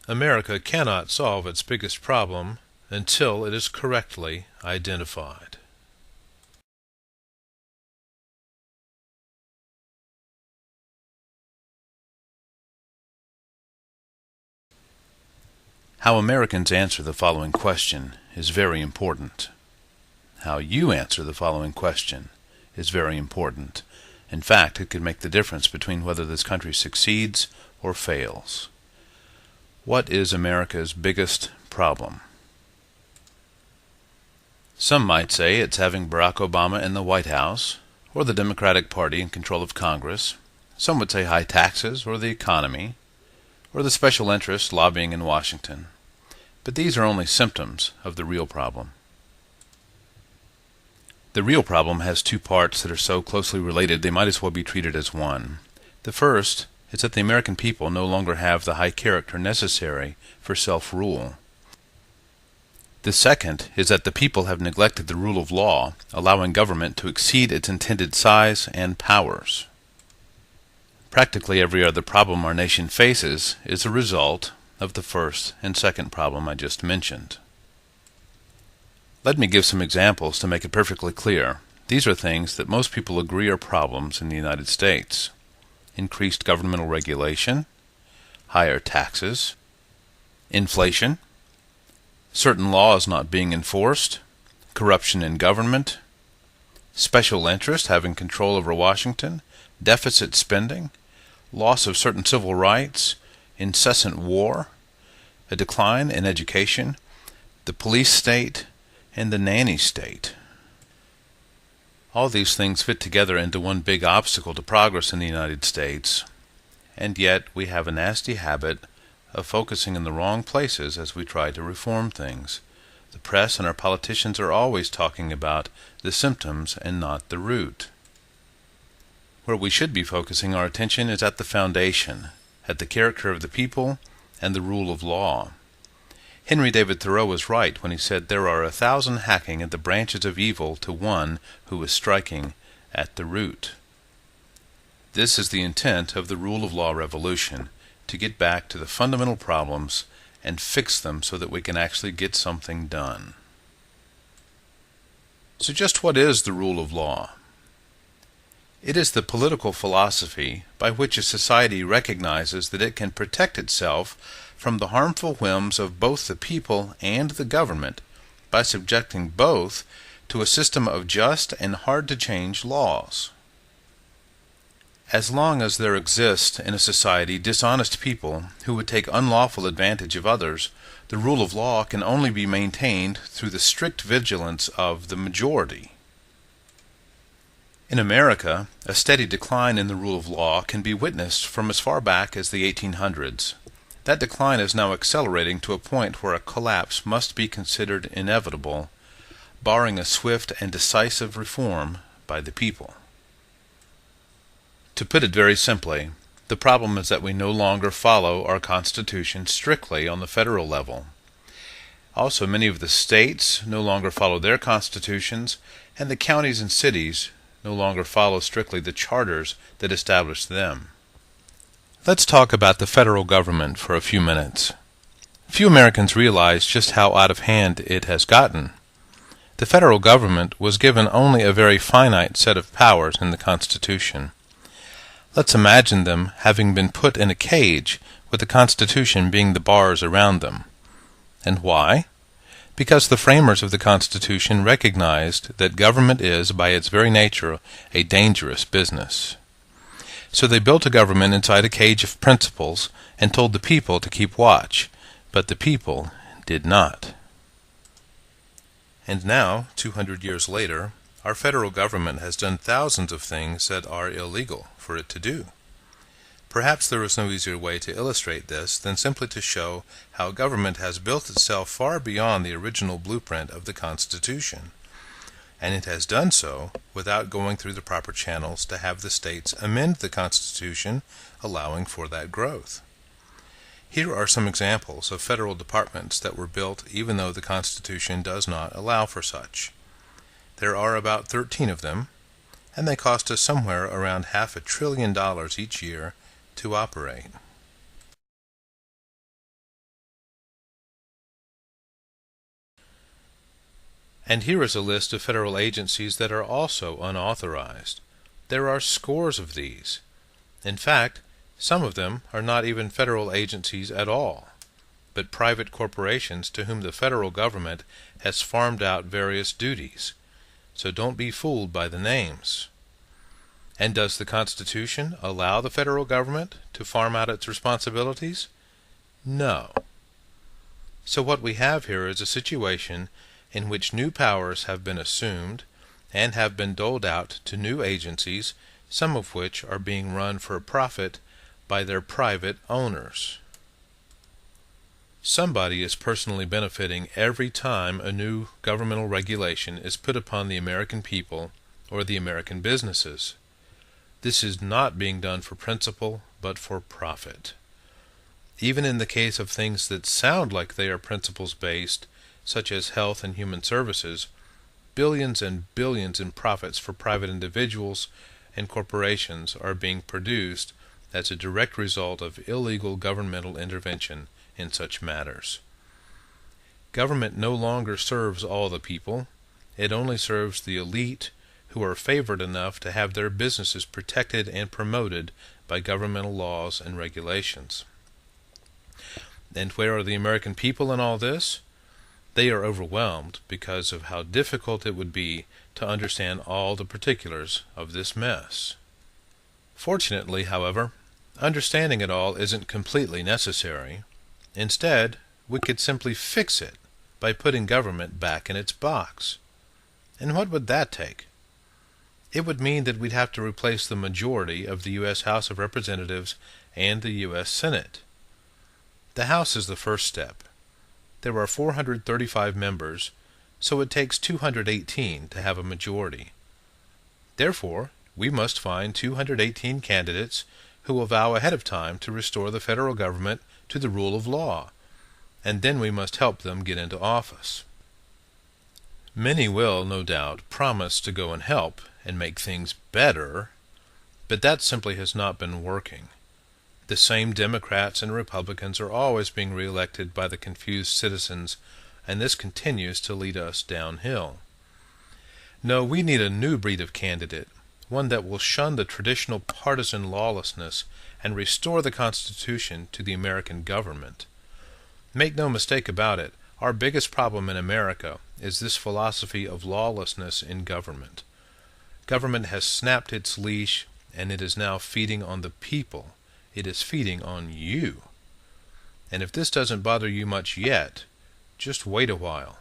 America cannot solve its biggest problem until it is correctly identified. How Americans answer the following question is very important. How you answer the following question is very important. In fact, it could make the difference between whether this country succeeds or fails. What is America's biggest problem? Some might say it's having Barack Obama in the White House, or the Democratic Party in control of Congress. Some would say high taxes, or the economy, or the special interests lobbying in Washington. But these are only symptoms of the real problem. The real problem has two parts that are so closely related they might as well be treated as one. The first is that the American people no longer have the high character necessary for self-rule. The second is that the people have neglected the rule of law, allowing government to exceed its intended size and powers. Practically every other problem our nation faces is a result of the first and second problem I just mentioned. Let me give some examples to make it perfectly clear. These are things that most people agree are problems in the United States. Increased governmental regulation, higher taxes, inflation, certain laws not being enforced, corruption in government, special interest having control over Washington, deficit spending, loss of certain civil rights, incessant war, a decline in education, the police state, and the nanny state. All these things fit together into one big obstacle to progress in the United States, and yet we have a nasty habit of focusing in the wrong places as we try to reform things. The press and our politicians are always talking about the symptoms and not the root. Where we should be focusing our attention is at the foundation, at the character of the people and the rule of law. Henry David Thoreau was right when he said there are 1,000 hacking at the branches of evil to one who is striking at the root. This is the intent of the rule of law revolution, to get back to the fundamental problems and fix them so that we can actually get something done. So just what is the rule of law? It is the political philosophy by which a society recognizes that it can protect itself from the harmful whims of both the people and the government by subjecting both to a system of just and hard-to-change laws. As long as there exist in a society dishonest people who would take unlawful advantage of others, the rule of law can only be maintained through the strict vigilance of the majority. In America, a steady decline in the rule of law can be witnessed from as far back as the 1800s. That decline is now accelerating to a point where a collapse must be considered inevitable, barring a swift and decisive reform by the people. To put it very simply, the problem is that we no longer follow our Constitution strictly on the federal level. Also, many of the states no longer follow their constitutions, and the counties and cities no longer follow strictly the charters that establish them. Let's talk about the federal government for a few minutes. Few Americans realize just how out of hand it has gotten. The federal government was given only a very finite set of powers in the Constitution. Let's imagine them having been put in a cage with the Constitution being the bars around them. And why? Because the framers of the Constitution recognized that government is, by its very nature, a dangerous business. So they built a government inside a cage of principles and told the people to keep watch, but the people did not. And now, 200 years later, our federal government has done thousands of things that are illegal for it to do. Perhaps there is no easier way to illustrate this than simply to show how government has built itself far beyond the original blueprint of the Constitution, and it has done so without going through the proper channels to have the states amend the Constitution, allowing for that growth. Here are some examples of federal departments that were built even though the Constitution does not allow for such. There are about 13 of them, and they cost us somewhere around $500 billion each year to operate. And here is a list of federal agencies that are also unauthorized. There are scores of these. In fact, some of them are not even federal agencies at all, but private corporations to whom the federal government has farmed out various duties. So don't be fooled by the names. And does the Constitution allow the federal government to farm out its responsibilities? No. So what we have here is a situation in which new powers have been assumed and have been doled out to new agencies, some of which are being run for a profit by their private owners. Somebody is personally benefiting every time a new governmental regulation is put upon the American people or the American businesses. This is not being done for principle, but for profit. Even in the case of things that sound like they are principles-based, such as health and human services, billions and billions in profits for private individuals and corporations are being produced as a direct result of illegal governmental intervention in such matters. Government no longer serves all the people. It only serves the elite who are favored enough to have their businesses protected and promoted by governmental laws and regulations. And where are the American people in all this? They are overwhelmed because of how difficult it would be to understand all the particulars of this mess. Fortunately, however, understanding it all isn't completely necessary. Instead, we could simply fix it by putting government back in its box. And what would that take? It would mean that we'd have to replace the majority of the U.S. House of Representatives and the U.S. Senate. The House is the first step. There are 435 members, so it takes 218 to have a majority. Therefore, we must find 218 candidates who will vow ahead of time to restore the federal government to the rule of law, and then we must help them get into office. Many will, no doubt, promise to go and help and make things better, but that simply has not been working. The same Democrats and Republicans are always being reelected by the confused citizens, and this continues to lead us downhill. No, we need a new breed of candidate, one that will shun the traditional partisan lawlessness and restore the Constitution to the American government. Make no mistake about it, our biggest problem in America is this philosophy of lawlessness in government. Government has snapped its leash, and it is now feeding on the people. It is feeding on you. And if this doesn't bother you much yet, just wait a while.